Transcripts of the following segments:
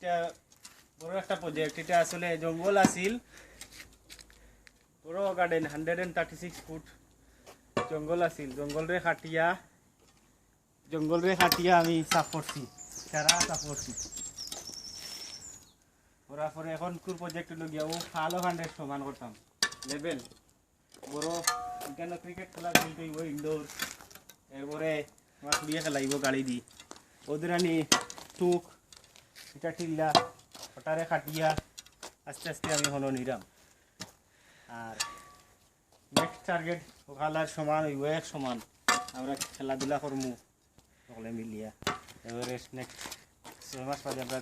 এটা বড় একটা প্রজেক্ট। এটা আসলে জঙ্গল আছিল, বড় গার্ডেন 136 ফুট জঙ্গল আছিল। জঙ্গল রে কাটিয়া আমি সাফ করছি, সারা সাফ করছি। করার পরে এখন কোন প্রজেক্ট হলো গিয়া ও খালো খান্ডের সমান করতাম লেভেল বড়। এখানে ক্রিকেট খেলা খেলতে হইব ইনডোর, এরপরে আমার কুড়িয়ে খেলাইব গাড়ি দি ওদের আনি টুক এটা টিল্লা ওটারে কাটিয়া আস্তে আস্তে আমি হলো নিরাম। আর নেক্সট টার্গেট ওখালার সমান হইব, এক সমান আমরা খেলাধুলা করমু সকলে মিলিয়া। এবারে নেক্সট 6 মাস বাদে আমরা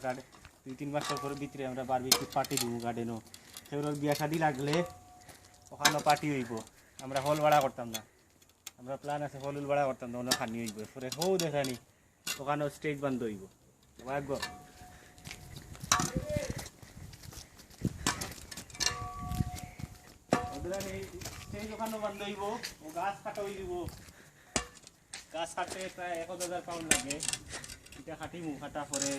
2-3 মাসের পরে ভিতরে আমরা বারবিকিউ পার্টি দিব গার্ডেনও। সেগুলোর বিয়া শাদি লাগলে ওখানেও পার্টি হইব। আমরা হল ভাড়া করতাম না, আমরা প্ল্যান আছে হল ভাড়া করতাম না, অন্য খানি হইব। পরে হৌ দেখানি ওখানেও স্টেজ বন্ধ হইব। ভাগ্য স্টেজ ওখানেও বন্ধ হইব, ও গাছ কাটা হইব। গাছ কাটতে প্রায় 1000 পাউন্ড লাগে। এটা কাটিমু, কাটা পরে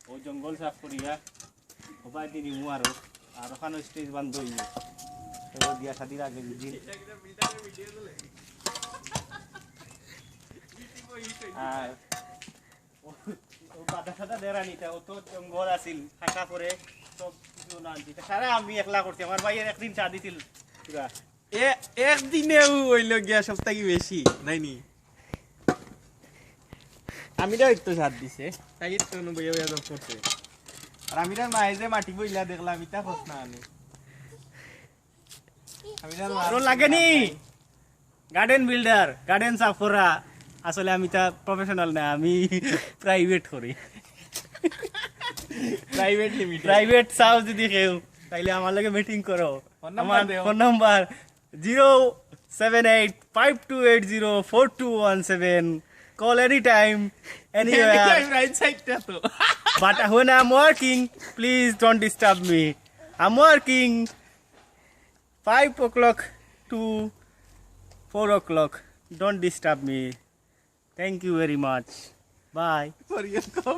ও জঙ্গল সাফ করিয়া সবাই দিন নিমু আর ওখানে স্টেজ বন্ধ হইব। বিয়া শাদির আগে দিন আর বাধা সাদা দেরানিটা ও তো জঙ্গল আছিল, কাটা পরে সব কিছু না দিতে সারা আমি একলা করছি। আমার ভাইয়ের একদিন চা দিছিল পুরা একদিনেও হইল গিয়া সপ্তাহ কি বেশি নাইনি। আমিরা একটু সাথ দিছে, তাই তো বইয়া বইয়া জব করছে। আর আমিরার মায়ে যে মাটি বইলা দেখলাম ইটা খোঁজ না আনি। আমিরার আরো লাগেনি গার্ডেন বিল্ডার, গার্ডেন সাফ করা। আসলে আমি তা প্রফেশনাল না, আমি প্রাইভেট করি। প্রাইভেট চাও যদি কেউ তাইলে আমার লাগে মিটিং করো। আমার phone number 07852804217. Call anytime, anywhere. Right সাইডটা তো। But when I'm working, please don't disturb me. I'm working 5 o'clock to 4 o'clock. Don't disturb me. Thank you very much. Bye. For your